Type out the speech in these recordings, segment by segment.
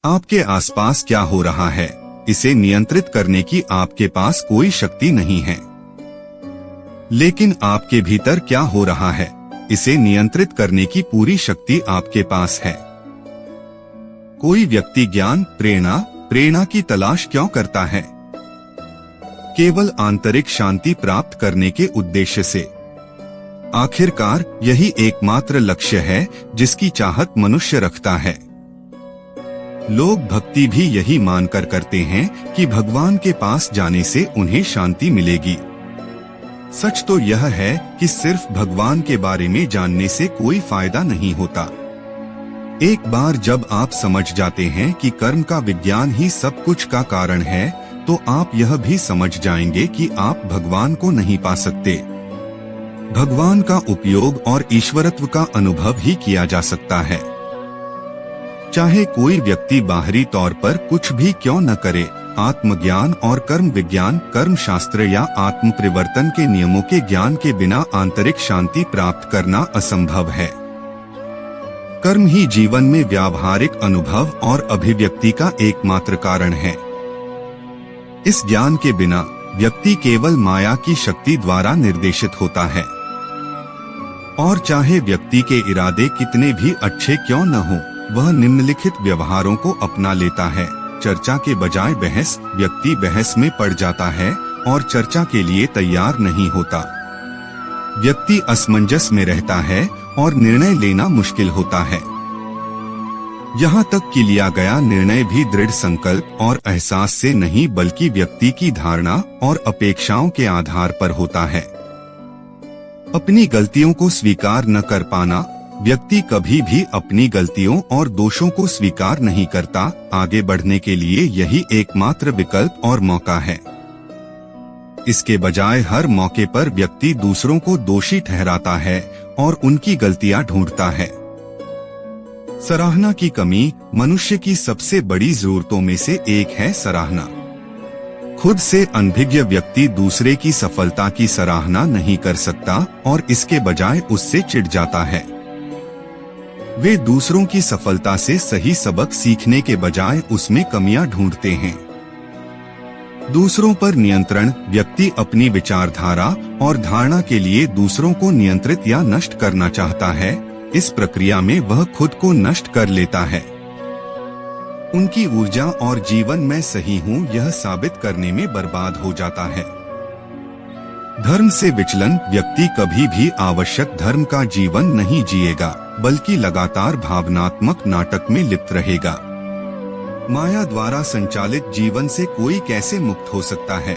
आपके आसपास क्या हो रहा है, इसे नियंत्रित करने की आपके पास कोई शक्ति नहीं है। लेकिन आपके भीतर क्या हो रहा है, इसे नियंत्रित करने की पूरी शक्ति आपके पास है। कोई व्यक्ति ज्ञान, प्रेरणा की तलाश क्यों करता है? केवल आंतरिक शांति प्राप्त करने के उद्देश्य से। आखिरकार यही एकमात्र लक्ष्य है जिसकी चाहत मनुष्य रखता है। लोग भक्ति भी यही मानकर करते हैं कि भगवान के पास जाने से उन्हें शांति मिलेगी। सच तो यह है कि सिर्फ भगवान के बारे में जानने से कोई फायदा नहीं होता। एक बार जब आप समझ जाते हैं कि कर्म का विज्ञान ही सब कुछ का कारण है, तो आप यह भी समझ जाएंगे कि आप भगवान को नहीं पा सकते। भगवान का उपयोग और ईश्वरत्व का अनुभव ही किया जा सकता है। चाहे कोई व्यक्ति बाहरी तौर पर कुछ भी क्यों न करे, आत्मज्ञान और कर्म विज्ञान, कर्म शास्त्र या आत्म परिवर्तन के नियमों के ज्ञान के बिना आंतरिक शांति प्राप्त करना असंभव है। कर्म ही जीवन में व्यावहारिक अनुभव और अभिव्यक्ति का एकमात्र कारण है। इस ज्ञान के बिना व्यक्ति केवल माया की शक्ति द्वारा निर्देशित होता है। और चाहे व्यक्ति के इरादे कितने भी अच्छे क्यों न हो, वह निम्नलिखित व्यवहारों को अपना लेता है। चर्चा के बजाय बहस, व्यक्ति बहस में पड़ जाता है और चर्चा के लिए तैयार नहीं होता। व्यक्ति असमंजस में रहता है और निर्णय लेना मुश्किल होता है। यहाँ तक कि लिया गया निर्णय भी दृढ़ संकल्प और एहसास से नहीं, बल्कि व्यक्ति की धारणा और अपेक्षाओं के आधार पर होता है। अपनी गलतियों को स्वीकार न कर पाना, व्यक्ति कभी भी अपनी गलतियों और दोषों को स्वीकार नहीं करता। आगे बढ़ने के लिए यही एकमात्र विकल्प और मौका है। इसके बजाय हर मौके पर व्यक्ति दूसरों को दोषी ठहराता है और उनकी गलतियां ढूंढता है। सराहना की कमी मनुष्य की सबसे बड़ी जरूरतों में से एक है। सराहना। खुद से अनभिज्ञ व्यक्ति दूसरे की सफलता की सराहना नहीं कर सकता और इसके बजाय उससे चिढ़ जाता है। वे दूसरों की सफलता से सही सबक सीखने के बजाय उसमें कमियां ढूंढते हैं। दूसरों पर नियंत्रण, व्यक्ति अपनी विचारधारा और धारणा के लिए दूसरों को नियंत्रित या नष्ट करना चाहता है। इस प्रक्रिया में वह खुद को नष्ट कर लेता है। उनकी ऊर्जा और जीवन मैं सही हूँ यह साबित करने में बर्बाद हो जाता है। धर्म से विचलन, व्यक्ति कभी भी आवश्यक धर्म का जीवन नहीं जिएगा, बल्कि लगातार भावनात्मक नाटक में लिप्त रहेगा। माया द्वारा संचालित जीवन से कोई कैसे मुक्त हो सकता है?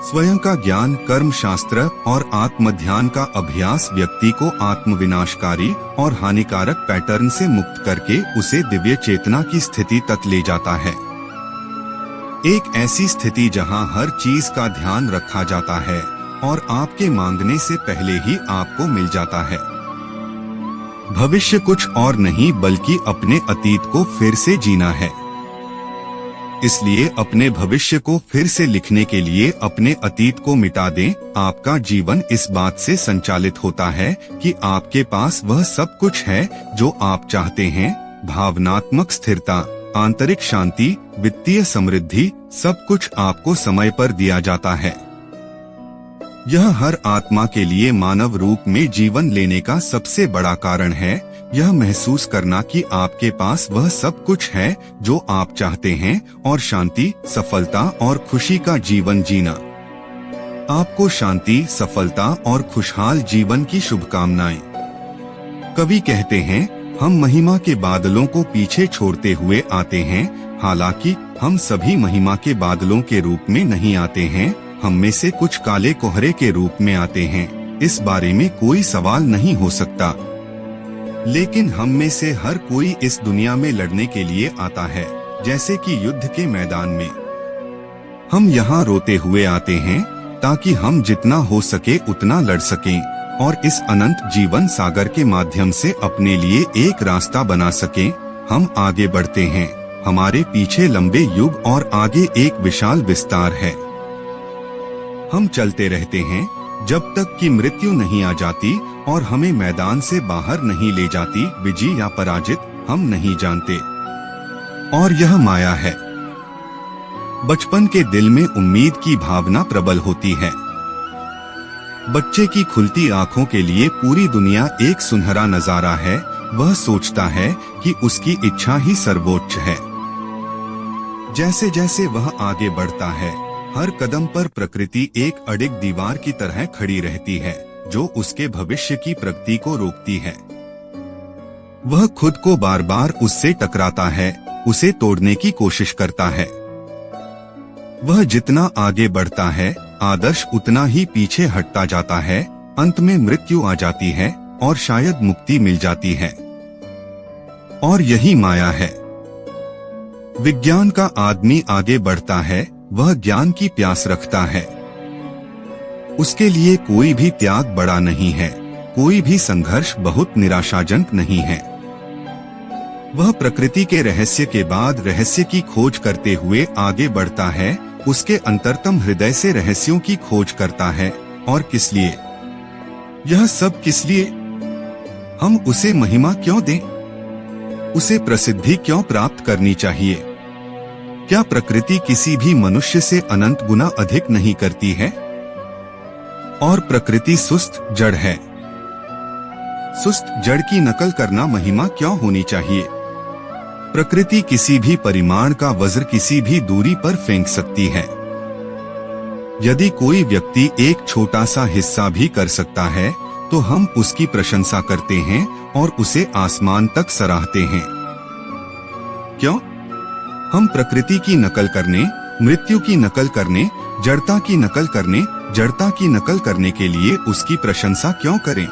स्वयं का ज्ञान, कर्म शास्त्र और आत्मध्यान का अभ्यास व्यक्ति को आत्मविनाशकारी और हानिकारक पैटर्न से मुक्त करके उसे दिव्य चेतना की स्थिति तक ले जाता है। एक ऐसी स्थिति जहां हर चीज का ध्यान रखा जाता है और आपके मांगने से पहले ही आपको मिल जाता है। भविष्य कुछ और नहीं बल्कि अपने अतीत को फिर से जीना है। इसलिए अपने भविष्य को फिर से लिखने के लिए अपने अतीत को मिटा दें। आपका जीवन इस बात से संचालित होता है कि आपके पास वह सब कुछ है जो आप चाहते हैं। भावनात्मक स्थिरता, आंतरिक शांति, वित्तीय समृद्धि, सब कुछ आपको समय पर दिया जाता है। यह हर आत्मा के लिए मानव रूप में जीवन लेने का सबसे बड़ा कारण है। यह महसूस करना कि आपके पास वह सब कुछ है जो आप चाहते हैं और शांति, सफलता और खुशी का जीवन जीना। आपको शांति, सफलता और खुशहाल जीवन की शुभकामनाएं। कवि कहते हैं, हम महिमा के बादलों को पीछे छोड़ते हुए आते हैं। हालांकि हम सभी महिमा के बादलों के रूप में नहीं आते हैं, हम में से कुछ काले कोहरे के रूप में आते हैं। इस बारे में कोई सवाल नहीं हो सकता। लेकिन हम में से हर कोई इस दुनिया में लड़ने के लिए आता है, जैसे कि युद्ध के मैदान में। हम यहाँ रोते हुए आते हैं ताकि हम जितना हो सके उतना लड़ सकें और इस अनंत जीवन सागर के माध्यम से अपने लिए एक रास्ता बना सकें। हम आगे बढ़ते हैं, हमारे पीछे लंबे युग और आगे एक विशाल विस्तार है। हम चलते रहते हैं जब तक कि मृत्यु नहीं आ जाती और हमें मैदान से बाहर नहीं ले जाती। विजय या पराजित हम नहीं जानते। और यह माया है। बचपन के दिल में उम्मीद की भावना प्रबल होती है। बच्चे की खुलती आंखों के लिए पूरी दुनिया एक सुनहरा नजारा है। वह सोचता है कि उसकी इच्छा ही सर्वोच्च है। जैसे जैसे वह आगे बढ़ता है, हर कदम पर प्रकृति एक अडिग दीवार की तरह खड़ी रहती है, जो उसके भविष्य की प्रगति को रोकती है। वह खुद को बार बार उससे टकराता है, उसे तोड़ने की कोशिश करता है। वह जितना आगे बढ़ता है, आदर्श उतना ही पीछे हटता जाता है। अंत में मृत्यु आ जाती है और शायद मुक्ति मिल जाती है। और यही माया है। विज्ञान का आदमी आगे बढ़ता है, वह ज्ञान की प्यास रखता है। उसके लिए कोई भी त्याग बड़ा नहीं है, कोई भी संघर्ष बहुत निराशाजनक नहीं है। वह प्रकृति के रहस्य के बाद रहस्य की खोज करते हुए आगे बढ़ता है, उसके अंतरतम हृदय से रहस्यों की खोज करता है। और किस लिए? यह सब किस लिए? हम उसे महिमा क्यों दें? उसे प्रसिद्धि क्यों प्राप्त करनी चाहिए? क्या प्रकृति किसी भी मनुष्य से अनंत गुना अधिक नहीं करती है? और प्रकृति सुस्त जड़ है। सुस्त जड़ की नकल करना महिमा क्यों होनी चाहिए? प्रकृति किसी भी परिमाण का वज्र किसी भी दूरी पर फेंक सकती है। यदि कोई व्यक्ति एक छोटा सा हिस्सा भी कर सकता है, तो हम उसकी प्रशंसा करते हैं और उसे आसमान तक सराहते हैं। क्यों? हम प्रकृति की नकल करने, मृत्यु की नकल करने, जड़ता की नकल करने, जड़ता की नकल करने के लिए उसकी प्रशंसा क्यों करें?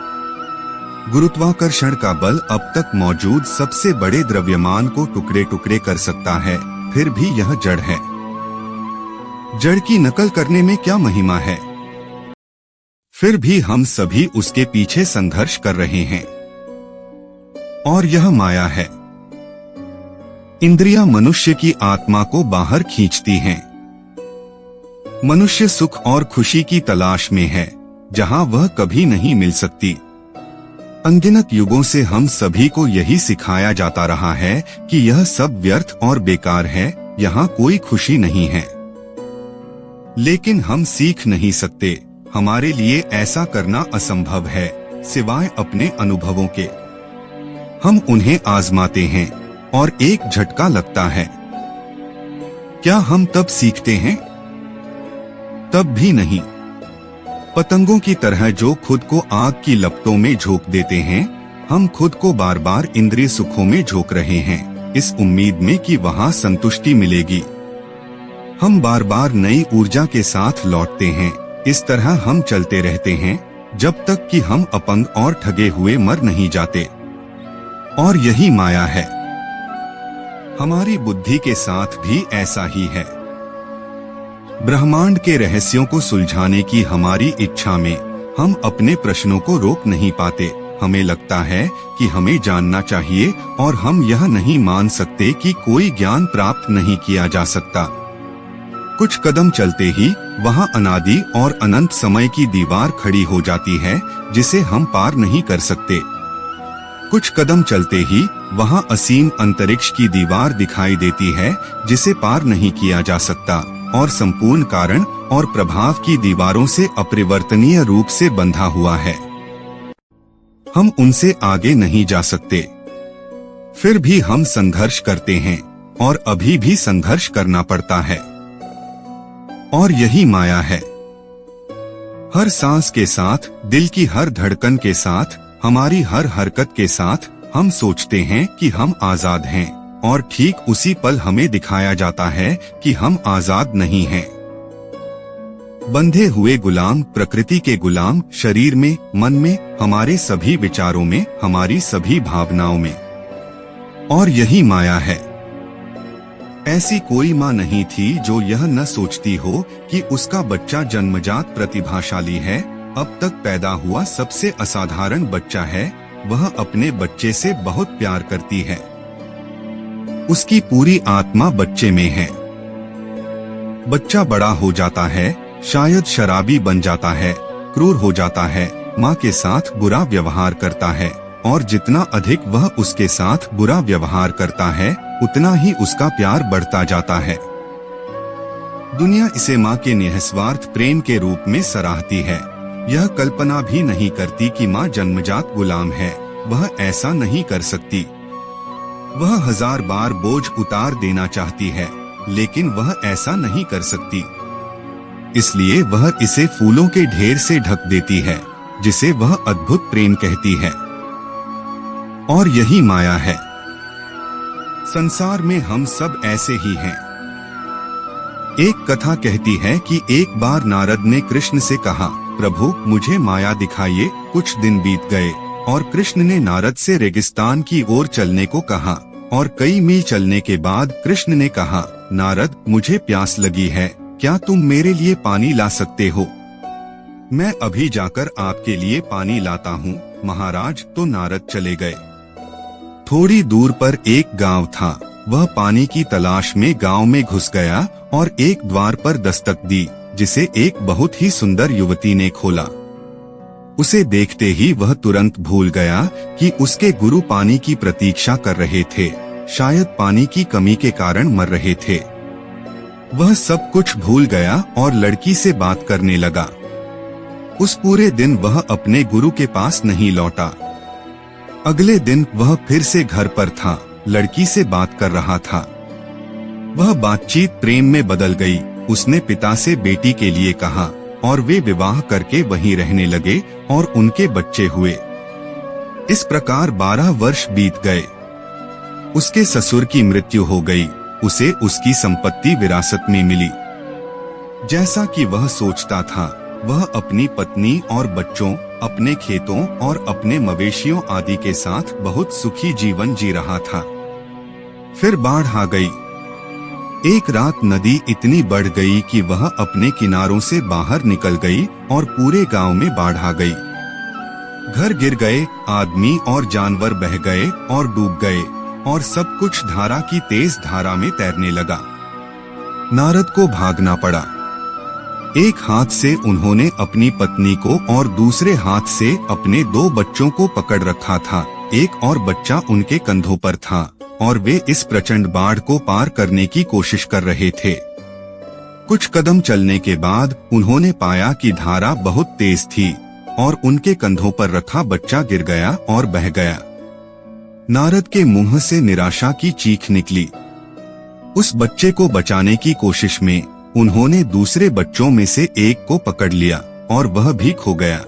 गुरुत्वाकर्षण का बल अब तक मौजूद सबसे बड़े द्रव्यमान को टुकड़े टुकड़े कर सकता है, फिर भी यह जड़ है। जड़ की नकल करने में क्या महिमा है? फिर भी हम सभी उसके पीछे संघर्ष कर रहे हैं। और यह माया है। इंद्रियां मनुष्य की आत्मा को बाहर खींचती हैं। मनुष्य सुख और खुशी की तलाश में है, जहां वह कभी नहीं मिल सकती। अनगिनत युगों से हम सभी को यही सिखाया जाता रहा है कि यह सब व्यर्थ और बेकार है, यहाँ कोई खुशी नहीं है। लेकिन हम सीख नहीं सकते, हमारे लिए ऐसा करना असंभव है, सिवाय अपने अनुभवों के। हम उन्हें आजमाते हैं और एक झटका लगता है। क्या हम तब सीखते हैं? तब भी नहीं। पतंगों की तरह जो खुद को आग की लपटों में झोंक देते हैं, हम खुद को बार बार इंद्रिय सुखों में झोंक रहे हैं, इस उम्मीद में कि वहां संतुष्टि मिलेगी। हम बार बार नई ऊर्जा के साथ लौटते हैं। इस तरह हम चलते रहते हैं जब तक कि हम अपंग और ठगे हुए मर नहीं जाते। और यही माया है। हमारी बुद्धि के साथ भी ऐसा ही है। ब्रह्मांड के रहस्यों को सुलझाने की हमारी इच्छा में हम अपने प्रश्नों को रोक नहीं पाते। हमें लगता है कि हमें जानना चाहिए और हम यह नहीं मान सकते कि कोई ज्ञान प्राप्त नहीं किया जा सकता। कुछ कदम चलते ही वहां अनादि और अनंत समय की दीवार खड़ी हो जाती है, जिसे हम पार नहीं कर सकते। कुछ कदम चलते ही वहां असीम अंतरिक्ष की दीवार दिखाई देती है, जिसे पार नहीं किया जा सकता और संपूर्ण कारण और प्रभाव की दीवारों से अपरिवर्तनीय रूप से बंधा हुआ है। हम उनसे आगे नहीं जा सकते। फिर भी हम संघर्ष करते हैं और अभी भी संघर्ष करना पड़ता है। और यही माया है। हर सांस के साथ, दिल की हर धड़कन के साथ, हमारी हर हरकत के साथ हम सोचते हैं कि हम आजाद हैं, और ठीक उसी पल हमें दिखाया जाता है कि हम आजाद नहीं हैं। बंधे हुए गुलाम, प्रकृति के गुलाम, शरीर में, मन में, हमारे सभी विचारों में, हमारी सभी भावनाओं में। और यही माया है। ऐसी कोई माँ नहीं थी जो यह न सोचती हो कि उसका बच्चा जन्मजात प्रतिभाशाली है, अब तक पैदा हुआ सबसे असाधारण बच्चा है। वह अपने बच्चे से बहुत प्यार करती है। उसकी पूरी आत्मा बच्चे में है। बच्चा बड़ा हो जाता है, शायद शराबी बन जाता है, क्रूर हो जाता है, माँ के साथ बुरा व्यवहार करता है, और जितना अधिक वह उसके साथ बुरा व्यवहार करता है, उतना ही उसका प्यार बढ़ता जाता है। दुनिया इसे माँ के निस्वार्थ प्रेम के रूप में सराहती है। यह कल्पना भी नहीं करती कि माँ जन्मजात गुलाम है। वह ऐसा नहीं कर सकती। वह 1000 बार बोझ उतार देना चाहती है, लेकिन वह ऐसा नहीं कर सकती। इसलिए वह इसे फूलों के ढेर से ढक देती है, जिसे वह अद्भुत प्रेम कहती है। और यही माया है। संसार में हम सब ऐसे ही हैं। एक कथा कहती है कि एक बार नारद ने कृष्ण से कहा, प्रभु मुझे माया दिखाइए। कुछ दिन बीत गए और कृष्ण ने नारद से रेगिस्तान की ओर चलने को कहा, और कई मील चलने के बाद कृष्ण ने कहा, नारद मुझे प्यास लगी है, क्या तुम मेरे लिए पानी ला सकते हो? मैं अभी जाकर आपके लिए पानी लाता हूँ महाराज। तो नारद चले गए। थोड़ी दूर पर एक गांव था। वह पानी की तलाश में गांव में घुस गया और एक द्वार पर दस्तक दी, जिसे एक बहुत ही सुंदर युवती ने खोला। उसे देखते ही वह तुरंत भूल गया कि उसके गुरु पानी की प्रतीक्षा कर रहे थे। शायद पानी की कमी के कारण मर रहे थे। वह सब कुछ भूल गया और लड़की से बात करने लगा। उस पूरे दिन वह अपने गुरु के पास नहीं लौटा। अगले दिन वह फिर से घर पर था, लड़की से बात कर रहा था। वह बातचीत प्रेम में बदल गई। उसने पिता से बेटी के लिए कहा और वे विवाह करके वहीं रहने लगे और उनके बच्चे हुए। इस प्रकार 12 वर्ष बीत गए। उसके ससुर की मृत्यु हो गई। उसे उसकी संपत्ति विरासत में मिली। जैसा कि वह सोचता था, वह अपनी पत्नी और बच्चों, अपने खेतों और अपने मवेशियों आदि के साथ बहुत सुखी जीवन जी रहा था। फिर बाढ़ आ गई। एक रात नदी इतनी बढ़ गई कि वह अपने किनारों से बाहर निकल गई और पूरे गांव में बाढ़ आ गई। घर गिर गए, आदमी और जानवर बह गए और डूब गए और सब कुछ धारा की तेज धारा में तैरने लगा। नारद को भागना पड़ा। एक हाथ से उन्होंने अपनी पत्नी को और दूसरे हाथ से अपने 2 बच्चों को पकड़ रखा था। एक और बच्चा उनके कंधों पर था और वे इस प्रचंड बाढ़ को पार करने की कोशिश कर रहे थे। कुछ कदम चलने के बाद उन्होंने पाया कि धारा बहुत तेज थी और उनके कंधों पर रखा बच्चा गिर गया और बह गया। नारद के मुंह से निराशा की चीख निकली। उस बच्चे को बचाने की कोशिश में उन्होंने दूसरे बच्चों में से एक को पकड़ लिया और वह भी खो गया।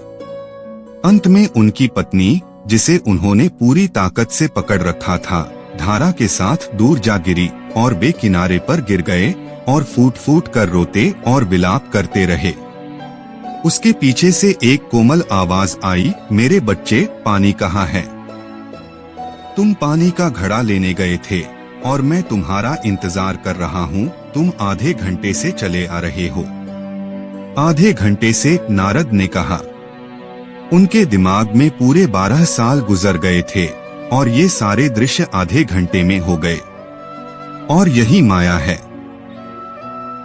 अंत में उनकी पत्नी, जिसे उन्होंने पूरी ताकत से पकड़ रखा था, धारा के साथ दूर जा गिरी और वे किनारे पर गिर गए और फूट फूट कर रोते और विलाप करते रहे। उसके पीछे से एक कोमल आवाज आई, मेरे बच्चे, पानी कहाँ है? तुम पानी का घड़ा लेने गए थे और मैं तुम्हारा इंतजार कर रहा हूँ। तुम आधे घंटे से चले आ रहे हो। आधे घंटे से, नारद ने कहा। उनके दिमाग में पूरे 12 साल गुजर गए थे और ये सारे दृश्य आधे घंटे में हो गए। और यही माया है।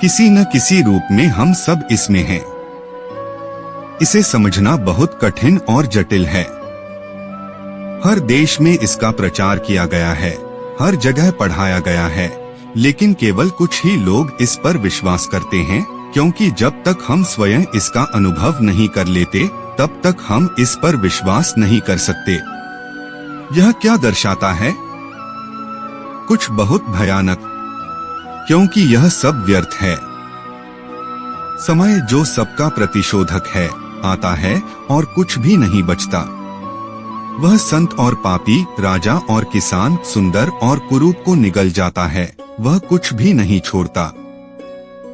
किसी न किसी रूप में हम सब इसमें हैं। इसे समझना बहुत कठिन और जटिल है। हर देश में इसका प्रचार किया गया है, हर जगह पढ़ाया गया है, लेकिन केवल कुछ ही लोग इस पर विश्वास करते हैं, क्योंकि जब तक हम स्वयं इसका अनुभव नहीं कर लेते, तब तक हम इस पर विश्वास नहीं कर सकते। यह क्या दर्शाता है? कुछ बहुत भयानक, क्योंकि यह सब व्यर्थ है। समय जो सबका प्रतिशोधक है, आता है और कुछ भी नहीं बचता। वह संत और पापी, राजा और किसान, सुंदर और कुरूप को निगल जाता है। वह कुछ भी नहीं छोड़ता।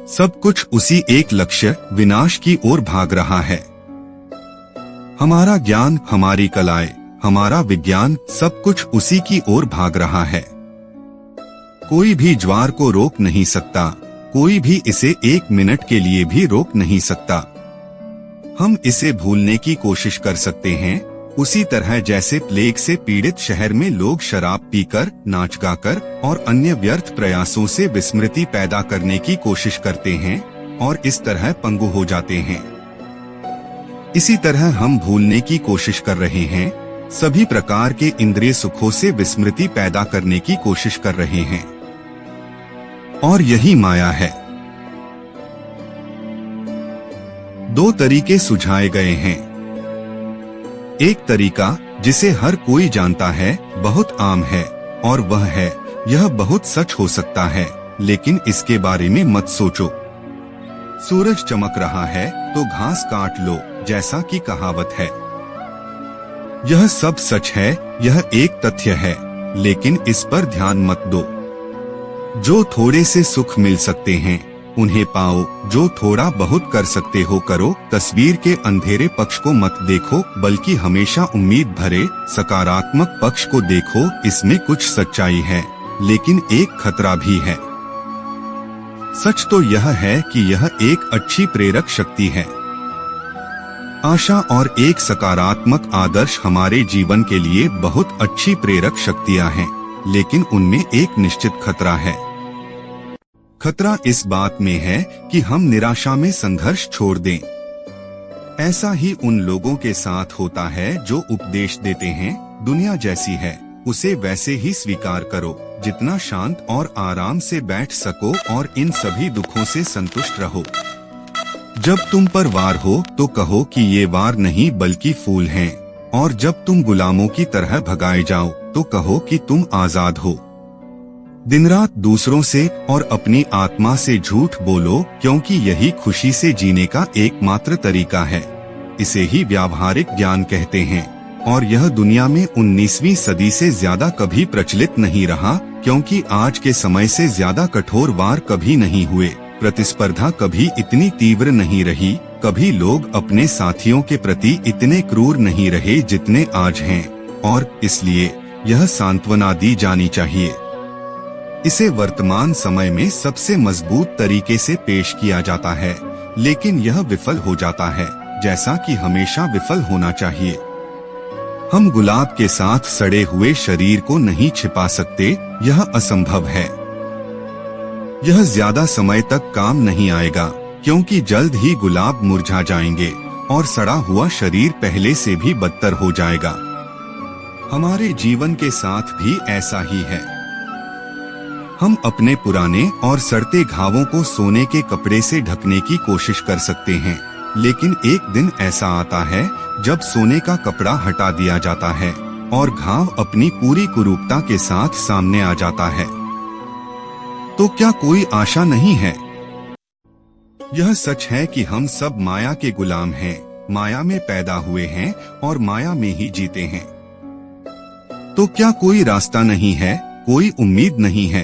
सब कुछ उसी एक लक्ष्य, विनाश की ओर भाग रहा है। हमारा ज्ञान, हमारी कलाएं, हमारा विज्ञान, सब कुछ उसी की ओर भाग रहा है। कोई भी ज्वार को रोक नहीं सकता, कोई भी इसे 1 मिनट के लिए भी रोक नहीं सकता। हम इसे भूलने की कोशिश कर सकते हैं, उसी तरह जैसे प्लेग से पीड़ित शहर में लोग शराब पीकर, नाच गाकर और अन्य व्यर्थ प्रयासों से विस्मृति पैदा करने की कोशिश करते हैं और इस तरह पंगु हो जाते हैं। इसी तरह हम भूलने की कोशिश कर रहे हैं, सभी प्रकार के इंद्रिय सुखों से विस्मृति पैदा करने की कोशिश कर रहे हैं, और यही माया है। 2 तरीके सुझाए गए हैं। एक तरीका जिसे हर कोई जानता है, बहुत आम है, और वह है, यह बहुत सच हो सकता है, लेकिन इसके बारे में मत सोचो। सूरज चमक रहा है तो घास काट लो, जैसा कि कहावत है। यह सब सच है, यह एक तथ्य है, लेकिन इस पर ध्यान मत दो। जो थोड़े से सुख मिल सकते हैं उन्हें पाओ, जो थोड़ा बहुत कर सकते हो करो। तस्वीर के अंधेरे पक्ष को मत देखो, बल्कि हमेशा उम्मीद भरे सकारात्मक पक्ष को देखो। इसमें कुछ सच्चाई है, लेकिन एक खतरा भी है। सच तो यह है कि यह एक अच्छी प्रेरक शक्ति है। आशा और एक सकारात्मक आदर्श हमारे जीवन के लिए बहुत अच्छी प्रेरक शक्तियां हैं, लेकिन उनमें एक निश्चित खतरा है। खतरा इस बात में है कि हम निराशा में संघर्ष छोड़ दें। ऐसा ही उन लोगों के साथ होता है जो उपदेश देते हैं, दुनिया जैसी है उसे वैसे ही स्वीकार करो, जितना शांत और आराम से बैठ सको, और इन सभी दुखों से संतुष्ट रहो। जब तुम पर वार हो तो कहो कि ये वार नहीं बल्कि फूल हैं, और जब तुम गुलामों की तरह भगाए जाओ तो कहो कि तुम आजाद हो। दिन रात दूसरों से और अपनी आत्मा से झूठ बोलो, क्योंकि यही खुशी से जीने का एकमात्र तरीका है। इसे ही व्यावहारिक ज्ञान कहते हैं, और यह दुनिया में 19वीं सदी से ज्यादा कभी प्रचलित नहीं रहा, क्योंकि आज के समय से ज्यादा कठोर वार कभी नहीं हुए। प्रतिस्पर्धा कभी इतनी तीव्र नहीं रही, कभी लोग अपने साथियों के प्रति इतने क्रूर नहीं रहे जितने आज हैं, और इसलिए यह सांत्वना दी जानी चाहिए। इसे वर्तमान समय में सबसे मजबूत तरीके से पेश किया जाता है, लेकिन यह विफल हो जाता है, जैसा कि हमेशा विफल होना चाहिए। हम गुलाब के साथ सड़े हुए शरीर को नहीं छिपा सकते, यह असंभव है। यह ज्यादा समय तक काम नहीं आएगा, क्योंकि जल्द ही गुलाब मुरझा जाएंगे और सड़ा हुआ शरीर पहले से भी बदतर हो जाएगा। हमारे जीवन के साथ भी ऐसा ही है। हम अपने पुराने और सड़ते घावों को सोने के कपड़े से ढकने की कोशिश कर सकते हैं, लेकिन एक दिन ऐसा आता है जब सोने का कपड़ा हटा दिया जाता है और घाव अपनी पूरी कुरूपता के साथ सामने आ जाता है। तो क्या कोई आशा नहीं है? यह सच है कि हम सब माया के गुलाम हैं, माया में पैदा हुए हैं और माया में ही जीते हैं। तो क्या कोई रास्ता नहीं है, कोई उम्मीद नहीं है?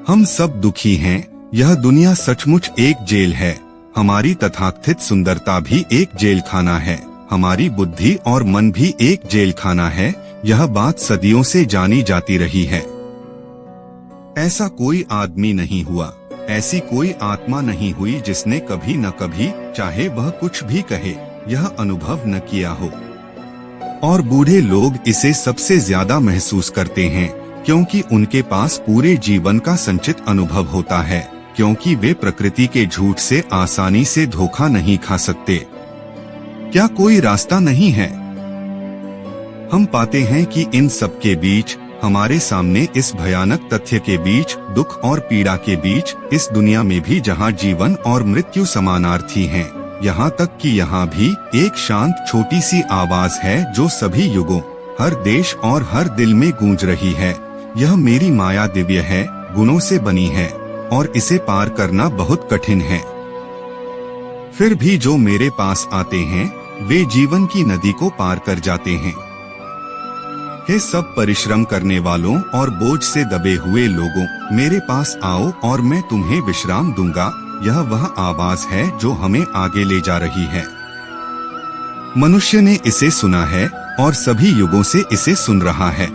हम सब दुखी हैं, यह दुनिया सचमुच एक जेल है। हमारी तथाकथित सुंदरता भी एक जेल खाना है, हमारी बुद्धि और मन भी एक जेल खाना है। यह बात सदियों से जानी जाती रही है। ऐसा कोई आदमी नहीं हुआ, ऐसी कोई आत्मा नहीं हुई जिसने कभी न कभी, चाहे वह कुछ भी कहे, यह अनुभव न किया हो। और बूढ़े लोग इसे सबसे ज्यादा महसूस करते हैं, क्योंकि उनके पास पूरे जीवन का संचित अनुभव होता है, क्योंकि वे प्रकृति के झूठ से आसानी से धोखा नहीं खा सकते। क्या कोई रास्ता नहीं है? हम पाते हैं कि इन सब के बीच, हमारे सामने इस भयानक तथ्य के बीच, दुख और पीड़ा के बीच, इस दुनिया में भी जहाँ जीवन और मृत्यु समानार्थी हैं, यहाँ तक कि यहाँ भी एक शांत छोटी सी आवाज है जो सभी युगों, हर देश और हर दिल में गूंज रही है। यह मेरी माया दिव्य है, गुणों से बनी है, और इसे पार करना बहुत कठिन है। फिर भी जो मेरे पास आते हैं वे जीवन की नदी को पार कर जाते हैं। हे सब परिश्रम करने वालों और बोझ से दबे हुए लोगों, मेरे पास आओ और मैं तुम्हें विश्राम दूंगा। यह वह आवाज है जो हमें आगे ले जा रही है। मनुष्य ने इसे सुना है और सभी युगों से इसे सुन रहा है।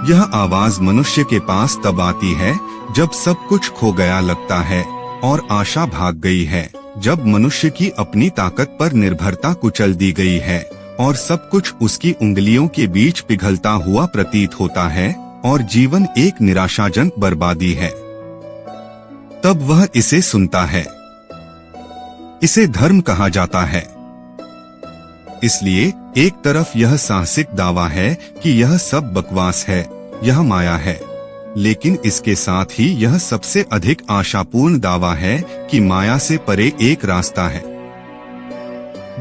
यह आवाज मनुष्य के पास तब आती है जब सब कुछ खो गया लगता है और आशा भाग गई है, जब मनुष्य की अपनी ताकत पर निर्भरता कुचल दी गई है और सब कुछ उसकी उंगलियों के बीच पिघलता हुआ प्रतीत होता है और जीवन एक निराशाजनक बर्बादी है। तब वह इसे सुनता है। इसे धर्म कहा जाता है। इसलिए एक तरफ यह साहसिक दावा है कि यह सब बकवास है, यह माया है, लेकिन इसके साथ ही यह सबसे अधिक आशापूर्ण दावा है कि माया से परे एक रास्ता है।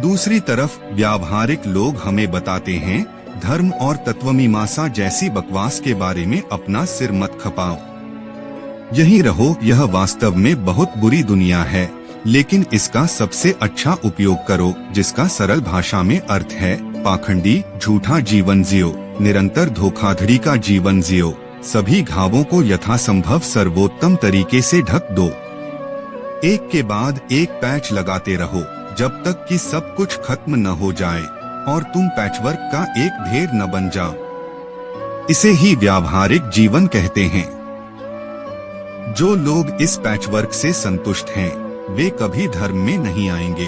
दूसरी तरफ व्यावहारिक लोग हमें बताते हैं, धर्म और तत्वमीमांसा जैसी बकवास के बारे में अपना सिर मत खपाओ, यहीं रहो, यह वास्तव में बहुत बुरी दुनिया है, लेकिन इसका सबसे अच्छा उपयोग करो, जिसका सरल भाषा में अर्थ है पाखंडी झूठा जीवन जियो, निरंतर धोखाधड़ी का जीवन जियो, सभी घावों को यथासंभव सर्वोत्तम तरीके से ढक दो, एक के बाद एक पैच लगाते रहो जब तक कि सब कुछ खत्म न हो जाए और तुम पैचवर्क का एक ढेर न बन जाओ। इसे ही व्यावहारिक जीवन कहते हैं। जो लोग इस पैचवर्क से संतुष्ट हैं, वे कभी धर्म में नहीं आएंगे।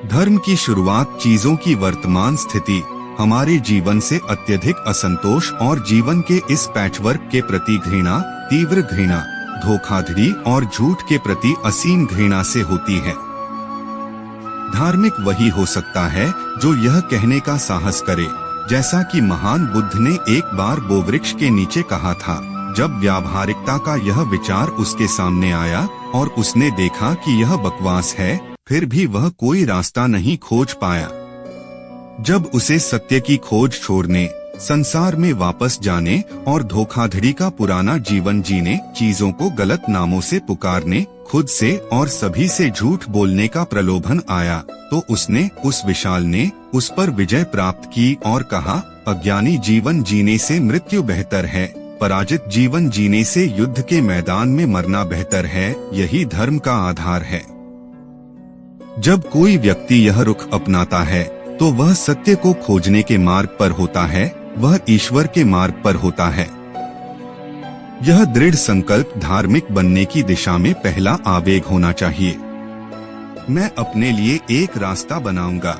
धर्म की शुरुआत चीजों की वर्तमान स्थिति, हमारे जीवन से अत्यधिक असंतोष और जीवन के इस पैचवर्क के प्रति घृणा, तीव्र घृणा, धोखाधड़ी और झूठ के प्रति असीम घृणा से होती है। धार्मिक वही हो सकता है जो यह कहने का साहस करे, जैसा कि महान बुद्ध ने एक बार बोवृक्ष के नीचे कहा था, जब व्यावहारिकता का यह विचार उसके सामने आया और उसने देखा कि यह बकवास है, फिर भी वह कोई रास्ता नहीं खोज पाया। जब उसे सत्य की खोज छोड़ने, संसार में वापस जाने और धोखाधड़ी का पुराना जीवन जीने, चीजों को गलत नामों से पुकारने, खुद से और सभी से झूठ बोलने का प्रलोभन आया, तो उसने, उस विशाल ने, उस पर विजय प्राप्त की और कहा, अज्ञानी जीवन जीने से मृत्यु बेहतर है, पराजित जीवन जीने से युद्ध के मैदान में मरना बेहतर है। यही धर्म का आधार है। जब कोई व्यक्ति यह रुख अपनाता है, तो वह सत्य को खोजने के मार्ग पर होता है, वह ईश्वर के मार्ग पर होता है। यह दृढ़ संकल्प धार्मिक बनने की दिशा में पहला आवेग होना चाहिए। मैं अपने लिए एक रास्ता बनाऊंगा,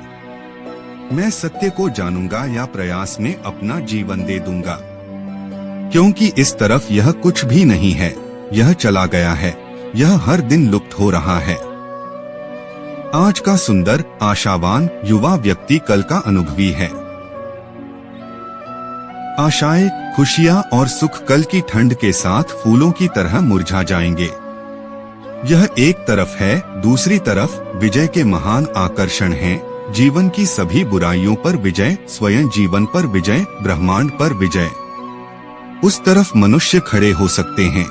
मैं सत्य को जानूंगा या प्रयास में अपना जीवन दे दूंगा, क्योंकि इस तरफ यह कुछ भी नहीं है, यह चला गया है, यह हर दिन लुप्त हो रहा है। आज का सुंदर, आशावान युवा व्यक्ति कल का अनुभवी है। आशाएं, खुशियां और सुख कल की ठंड के साथ फूलों की तरह मुरझा जाएंगे। यह एक तरफ है, दूसरी तरफ विजय के महान आकर्षण हैं। जीवन की सभी बुराइयों पर विजय, स्वयं जीवन पर विजय, ब्रह्मांड पर विजय। उस तरफ मनुष्य खड़े हो सकते हैं।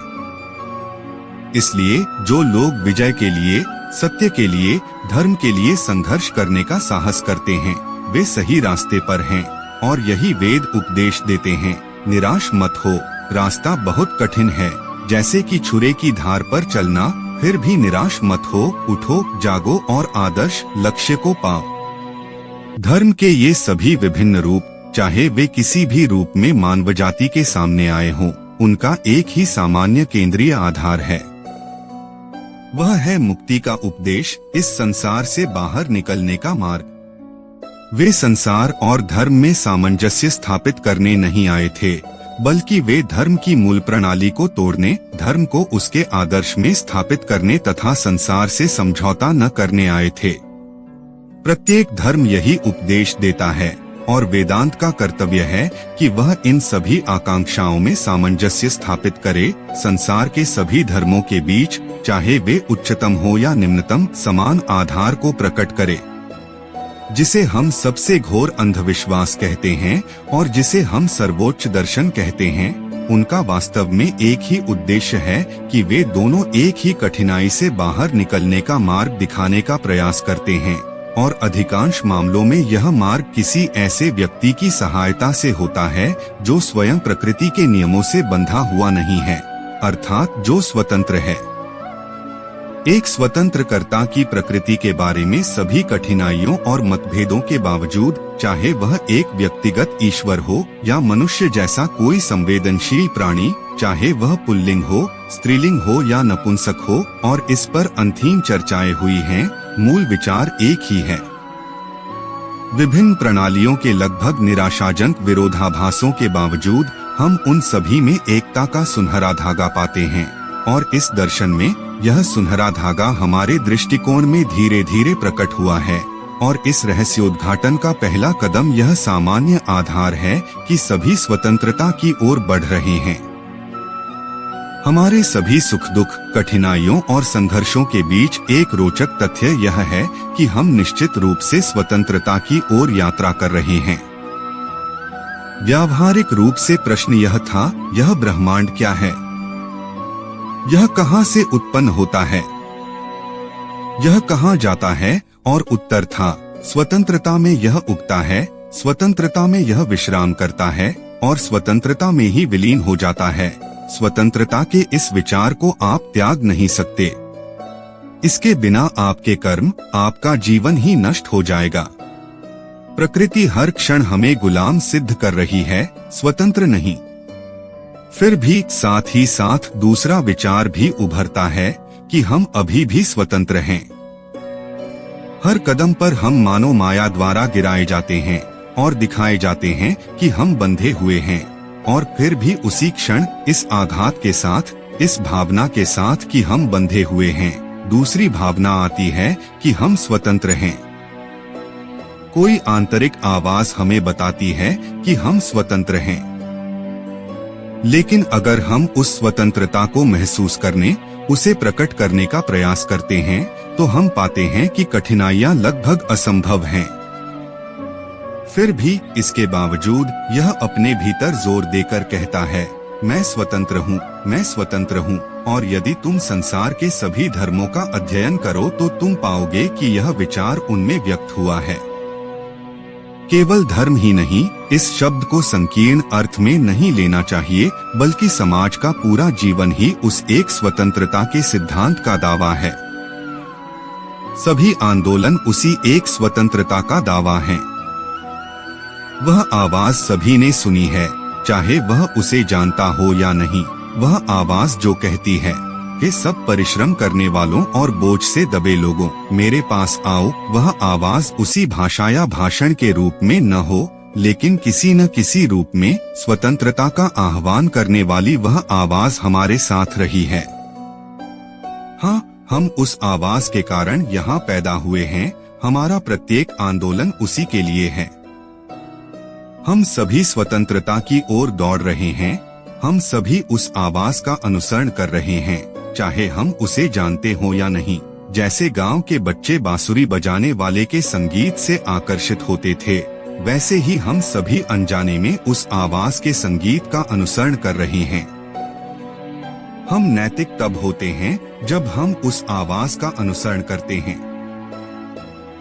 इसलिए जो लोग विजय के लिए, सत्य के लिए, धर्म के लिए संघर्ष करने का साहस करते हैं, वे सही रास्ते पर हैं और यही वेद उपदेश देते हैं। निराश मत हो, रास्ता बहुत कठिन है, जैसे कि छुरे की धार पर चलना, फिर भी निराश मत हो, उठो, जागो और आदर्श लक्ष्य को पाओ। धर्म के ये सभी विभिन्न रूप, चाहे वे किसी भी रूप में मानव जाति के सामने आए हों, उनका एक ही सामान्य केंद्रीय आधार है। वह है मुक्ति का उपदेश, इस संसार से बाहर निकलने का मार्ग। वे संसार और धर्म में सामंजस्य स्थापित करने नहीं आए थे, बल्कि वे धर्म की मूल प्रणाली को तोड़ने, धर्म को उसके आदर्श में स्थापित करने तथा संसार से समझौता न करने आए थे। प्रत्येक धर्म यही उपदेश देता है और वेदांत का कर्तव्य है कि वह इन सभी आकांक्षाओं में सामंजस्य स्थापित करे। संसार के सभी धर्मों के बीच, चाहे वे उच्चतम हो या निम्नतम, समान आधार को प्रकट करे, जिसे हम सबसे घोर अंधविश्वास कहते हैं और जिसे हम सर्वोच्च दर्शन कहते हैं। उनका वास्तव में एक ही उद्देश्य है कि वे दोनों एक ही कठिनाई से बाहर निकलने का मार्ग दिखाने का प्रयास करते हैं, और अधिकांश मामलों में यह मार्ग किसी ऐसे व्यक्ति की सहायता से होता है जो स्वयं प्रकृति के नियमों से बंधा हुआ नहीं है, अर्थात जो स्वतंत्र है। एक स्वतंत्र कर्ता की प्रकृति के बारे में सभी कठिनाइयों और मतभेदों के बावजूद, चाहे वह एक व्यक्तिगत ईश्वर हो या मनुष्य जैसा कोई संवेदनशील प्राणी, चाहे वह पुल्लिंग हो, स्त्रीलिंग हो या नपुंसक हो, और इस पर अंतिम चर्चाएं हुई हैं, मूल विचार एक ही है। विभिन्न प्रणालियों के लगभग निराशाजनक विरोधाभासों के बावजूद हम उन सभी में एकता का सुनहरा धागा पाते हैं, और इस दर्शन में यह सुनहरा धागा हमारे दृष्टिकोण में धीरे धीरे प्रकट हुआ है। और इस रहस्योद्घाटन का पहला कदम यह सामान्य आधार है कि सभी स्वतंत्रता की ओर बढ़ रहे हैं। हमारे सभी सुख दुख, कठिनाइयों और संघर्षों के बीच एक रोचक तथ्य यह है कि हम निश्चित रूप से स्वतंत्रता की ओर यात्रा कर रहे हैं। व्यावहारिक रूप से प्रश्न यह था, यह ब्रह्मांड क्या है? यह कहां से उत्पन्न होता है? यह कहां जाता है? और उत्तर था, स्वतंत्रता में यह उगता है, स्वतंत्रता में यह विश्राम करता है और स्वतंत्रता में ही विलीन हो जाता है। स्वतंत्रता के इस विचार को आप त्याग नहीं सकते। इसके बिना आपके कर्म, आपका जीवन ही नष्ट हो जाएगा। प्रकृति हर क्षण हमें गुलाम सिद्ध कर रही है, स्वतंत्र नहीं। फिर भी साथ ही साथ दूसरा विचार भी उभरता है कि हम अभी भी स्वतंत्र हैं। हर कदम पर हम मानो माया द्वारा गिराए जाते हैं और दिखाए जाते हैं कि हम बंधे हुए हैं, और फिर भी उसी क्षण इस आघात के साथ, इस भावना के साथ कि हम बंधे हुए हैं, दूसरी भावना आती है कि हम स्वतंत्र हैं। कोई आंतरिक आवाज हमें बताती है कि हम स्वतंत्र हैं। लेकिन अगर हम उस स्वतंत्रता को महसूस करने, उसे प्रकट करने का प्रयास करते हैं, तो हम पाते हैं कि कठिनाइयां लगभग असंभव हैं। फिर भी इसके बावजूद यह अपने भीतर जोर देकर कहता है, मैं स्वतंत्र हूँ, मैं स्वतंत्र हूँ। और यदि तुम संसार के सभी धर्मों का अध्ययन करो तो तुम पाओगे कि यह विचार उनमें व्यक्त हुआ है। केवल धर्म ही नहीं, इस शब्द को संकीर्ण अर्थ में नहीं लेना चाहिए, बल्कि समाज का पूरा जीवन ही उस एक स्वतंत्रता के सिद्धांत का दावा है। सभी आंदोलन उसी एक स्वतंत्रता का दावा है। वह आवाज सभी ने सुनी है, चाहे वह उसे जानता हो या नहीं। वह आवाज जो कहती है, हे सब परिश्रम करने वालों और बोझ से दबे लोगों, मेरे पास आओ। वह आवाज उसी भाषा या भाषण के रूप में न हो, लेकिन किसी न किसी रूप में स्वतंत्रता का आह्वान करने वाली वह आवाज हमारे साथ रही है। हाँ, हम उस आवाज के कारण यहाँ पैदा हुए हैं। हमारा प्रत्येक आंदोलन उसी के लिए है। हम सभी स्वतंत्रता की ओर दौड़ रहे हैं। हम सभी उस आवाज का अनुसरण कर रहे हैं, चाहे हम उसे जानते हो या नहीं। जैसे गांव के बच्चे बांसुरी बजाने वाले के संगीत से आकर्षित होते थे, वैसे ही हम सभी अनजाने में उस आवाज के संगीत का अनुसरण कर रहे हैं। हम नैतिक तब होते हैं जब हम उस आवाज का अनुसरण करते हैं।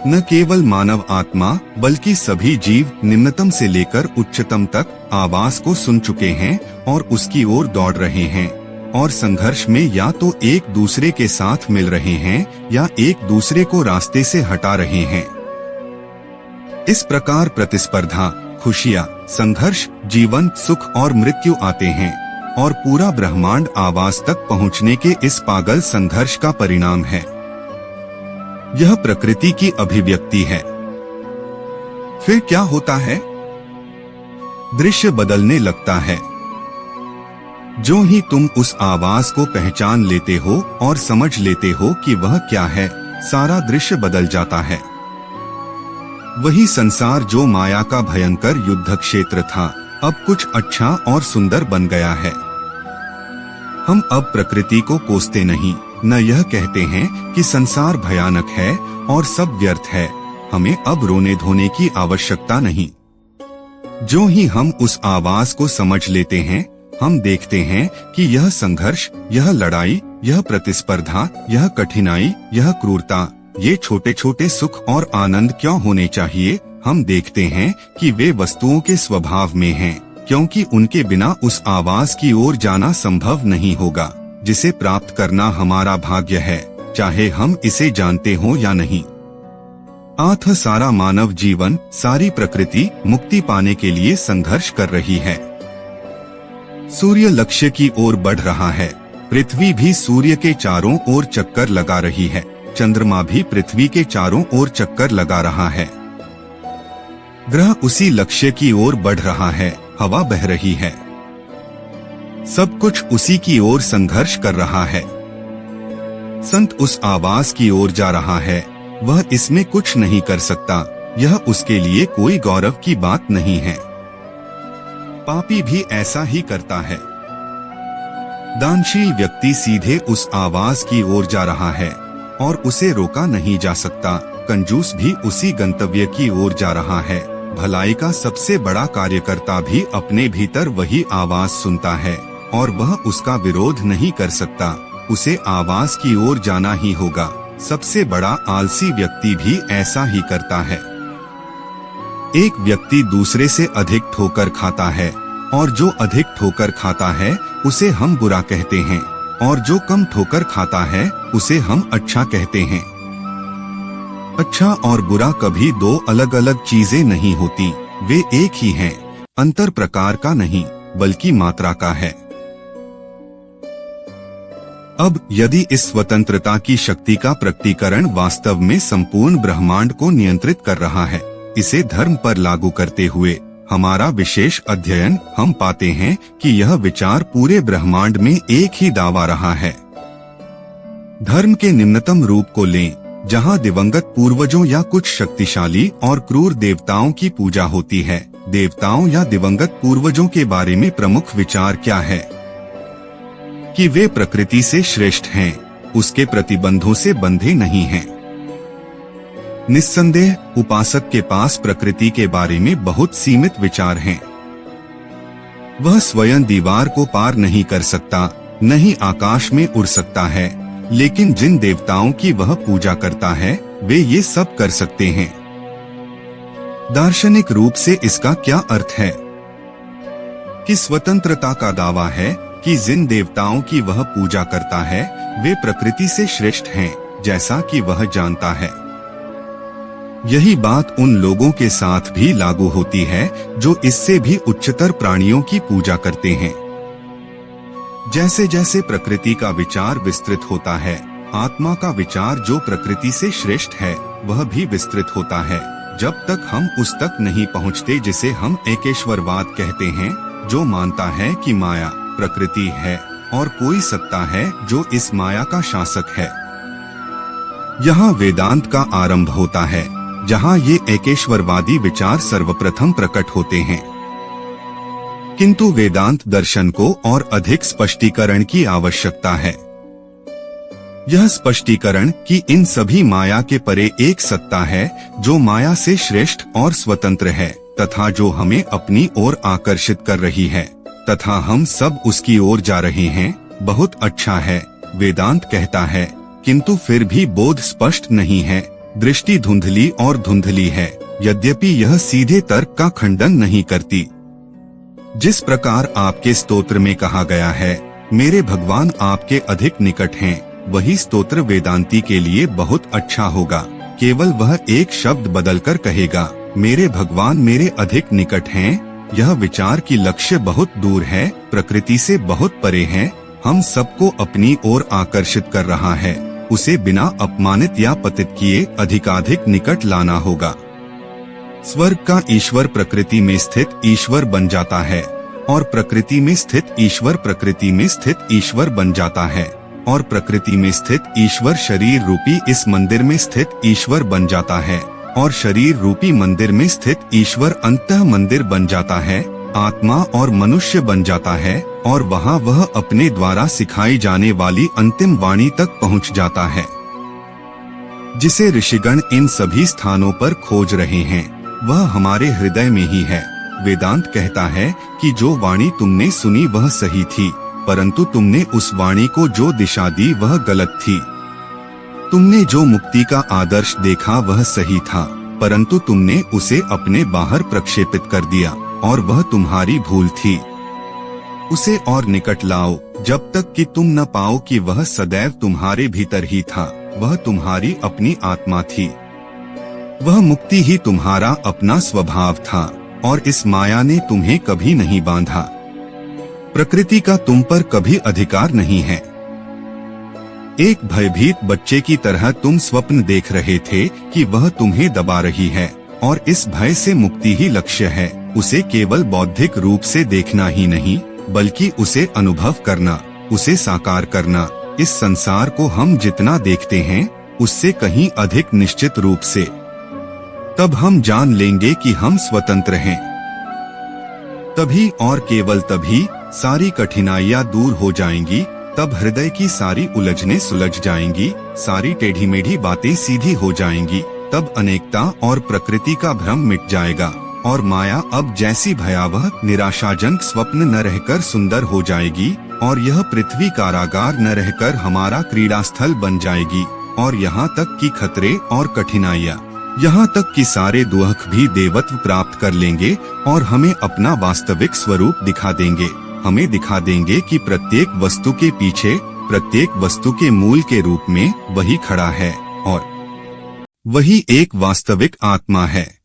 न केवल मानव आत्मा, बल्कि सभी जीव निम्नतम से लेकर उच्चतम तक आवाज को सुन चुके हैं और उसकी ओर दौड़ रहे हैं, और संघर्ष में या तो एक दूसरे के साथ मिल रहे हैं या एक दूसरे को रास्ते से हटा रहे हैं। इस प्रकार प्रतिस्पर्धा, खुशियाँ, संघर्ष, जीवन, सुख और मृत्यु आते हैं, और पूरा ब्रह्मांड आवाज तक पहुँचने के इस पागल संघर्ष का परिणाम है। यह प्रकृति की अभिव्यक्ति है। फिर क्या होता है? दृश्य बदलने लगता है। जो ही तुम उस आवाज को पहचान लेते हो और समझ लेते हो कि वह क्या है, सारा दृश्य बदल जाता है। वही संसार जो माया का भयंकर युद्ध क्षेत्र था, अब कुछ अच्छा और सुंदर बन गया है। हम अब प्रकृति को कोसते नहीं, न यह कहते हैं कि संसार भयानक है और सब व्यर्थ है। हमें अब रोने धोने की आवश्यकता नहीं। जो ही हम उस आवाज को समझ लेते हैं, हम देखते हैं कि यह संघर्ष, यह लड़ाई, यह प्रतिस्पर्धा, यह कठिनाई, यह क्रूरता, ये छोटे छोटे सुख और आनंद क्यों होने चाहिए। हम देखते हैं कि वे वस्तुओं के स्वभाव में हैं, क्योंकि उनके बिना उस आवाज की ओर जाना संभव नहीं होगा, जिसे प्राप्त करना हमारा भाग्य है, चाहे हम इसे जानते हो या नहीं। अतः सारा मानव जीवन, सारी प्रकृति मुक्ति पाने के लिए संघर्ष कर रही है। सूर्य लक्ष्य की ओर बढ़ रहा है। पृथ्वी भी सूर्य के चारों ओर चक्कर लगा रही है। चंद्रमा भी पृथ्वी के चारों ओर चक्कर लगा रहा है। ग्रह उसी लक्ष्य की ओर बढ़ रहा है। हवा बह रही है। सब कुछ उसी की ओर संघर्ष कर रहा है। संत उस आवाज की ओर जा रहा है, वह इसमें कुछ नहीं कर सकता। यह उसके लिए कोई गौरव की बात नहीं है। पापी भी ऐसा ही करता है। दानशील व्यक्ति सीधे उस आवाज की ओर जा रहा है और उसे रोका नहीं जा सकता। कंजूस भी उसी गंतव्य की ओर जा रहा है। भलाई का सबसे बड़ा कार्यकर्ता भी अपने भीतर वही आवाज सुनता है और वह उसका विरोध नहीं कर सकता। उसे आवाज की ओर जाना ही होगा। सबसे बड़ा आलसी व्यक्ति भी ऐसा ही करता है। एक व्यक्ति दूसरे से अधिक ठोकर खाता है और जो अधिक ठोकर खाता है उसे हम बुरा कहते हैं और जो कम ठोकर खाता है उसे हम अच्छा कहते हैं। अच्छा और बुरा कभी दो अलग अलग चीजें नहीं होती, वे एक ही हैं। अंतर प्रकार का नहीं बल्कि मात्रा का है। अब यदि इस स्वतंत्रता की शक्ति का प्रकटीकरण वास्तव में संपूर्ण ब्रह्मांड को नियंत्रित कर रहा है, इसे धर्म पर लागू करते हुए हमारा विशेष अध्ययन, हम पाते हैं कि यह विचार पूरे ब्रह्मांड में एक ही दावा रहा है। धर्म के निम्नतम रूप को लें, जहां दिवंगत पूर्वजों या कुछ शक्तिशाली और क्रूर देवताओं की पूजा होती है। देवताओं या दिवंगत पूर्वजों के बारे में प्रमुख विचार क्या है? कि वे प्रकृति से श्रेष्ठ हैं, उसके प्रतिबंधों से बंधे नहीं हैं। निस्संदेह उपासक के पास प्रकृति के बारे में बहुत सीमित विचार हैं। वह स्वयं दीवार को पार नहीं कर सकता, न ही आकाश में उड़ सकता है, लेकिन जिन देवताओं की वह पूजा करता है वे ये सब कर सकते हैं। दार्शनिक रूप से इसका क्या अर्थ है? कि स्वतंत्रता का दावा है कि जिन देवताओं की वह पूजा करता है वे प्रकृति से श्रेष्ठ हैं, जैसा कि वह जानता है। यही बात उन लोगों के साथ भी लागू होती है जो इससे भी उच्चतर प्राणियों की पूजा करते हैं। जैसे जैसे प्रकृति का विचार विस्तृत होता है, आत्मा का विचार जो प्रकृति से श्रेष्ठ है वह भी विस्तृत होता है, जब तक हम उस तक नहीं पहुँचते जिसे हम एकेश्वरवाद कहते हैं, जो मानता है कि माया प्रकृति है और कोई सत्ता है जो इस माया का शासक है। यहाँ वेदांत का आरंभ होता है, जहाँ ये एकेश्वरवादी विचार सर्वप्रथम प्रकट होते हैं। किंतु वेदांत दर्शन को और अधिक स्पष्टीकरण की आवश्यकता है। यह स्पष्टीकरण कि इन सभी माया के परे एक सत्ता है जो माया से श्रेष्ठ और स्वतंत्र है तथा जो हमें अपनी ओर आकर्षित कर रही है तथा हम सब उसकी ओर जा रहे हैं, बहुत अच्छा है, वेदांत कहता है। किंतु फिर भी बोध स्पष्ट नहीं है, दृष्टि धुंधली और धुंधली है, यद्यपि यह सीधे तर्क का खंडन नहीं करती। जिस प्रकार आपके स्तोत्र में कहा गया है, मेरे भगवान आपके अधिक निकट हैं, वही स्तोत्र वेदांती के लिए बहुत अच्छा होगा। केवल वह एक शब्द बदलकर कहेगा, मेरे भगवान मेरे अधिक निकट हैं। यह विचार की लक्ष्य बहुत दूर है, प्रकृति से बहुत परे है, हम सबको अपनी ओर आकर्षित कर रहा है। उसे बिना अपमानित या पतित किए अधिकाधिक निकट लाना होगा। स्वर्ग का ईश्वर प्रकृति में स्थित ईश्वर बन जाता है और प्रकृति में स्थित ईश्वर प्रकृति में स्थित ईश्वर बन जाता है और प्रकृति में स्थित ईश्वर शरीर रूपी इस मंदिर में स्थित ईश्वर बन जाता है और शरीर रूपी मंदिर में स्थित ईश्वर अंतः मंदिर बन जाता है, आत्मा और मनुष्य बन जाता है और वहाँ वह अपने द्वारा सिखाई जाने वाली अंतिम वाणी तक पहुँच जाता है, जिसे ऋषिगण इन सभी स्थानों पर खोज रहे हैं। वह हमारे हृदय में ही है। वेदांत कहता है कि जो वाणी तुमने सुनी वह सही थी, परंतु तुमने उस वाणी को जो दिशा दी वह गलत थी। तुमने जो मुक्ति का आदर्श देखा वह सही था, परंतु तुमने उसे अपने बाहर प्रक्षेपित कर दिया और वह तुम्हारी भूल थी। उसे और निकट लाओ जब तक कि तुम न पाओ कि वह सदैव तुम्हारे भीतर ही था, वह तुम्हारी अपनी आत्मा थी। वह मुक्ति ही तुम्हारा अपना स्वभाव था और इस माया ने तुम्हें कभी नहीं बांधा। प्रकृति का तुम पर कभी अधिकार नहीं है। एक भयभीत बच्चे की तरह तुम स्वप्न देख रहे थे कि वह तुम्हें दबा रही है और इस भय से मुक्ति ही लक्ष्य है। उसे केवल बौद्धिक रूप से देखना ही नहीं बल्कि उसे अनुभव करना, उसे साकार करना। इस संसार को हम जितना देखते हैं उससे कहीं अधिक निश्चित रूप से। तब हम जान लेंगे कि हम स्वतंत्र हैं। तभी और केवल तभी सारी कठिनाइयां दूर हो जाएंगी। तब हृदय की सारी उलझनें सुलझ जाएंगी, सारी टेढ़ी मेढ़ी बातें सीधी हो जाएंगी। तब अनेकता और प्रकृति का भ्रम मिट जाएगा और माया अब जैसी भयावह निराशाजनक स्वप्न न रहकर सुंदर हो जाएगी और यह पृथ्वी कारागार न रहकर हमारा क्रीड़ा स्थल बन जाएगी। और यहाँ तक कि खतरे और कठिनाइयाँ, यहाँ तक कि सारे दुख भी देवत्व प्राप्त कर लेंगे और हमें अपना वास्तविक स्वरूप दिखा देंगे। हमें दिखा देंगे कि प्रत्येक वस्तु के पीछे, प्रत्येक वस्तु के मूल के रूप में वही खड़ा है और वही एक वास्तविक आत्मा है।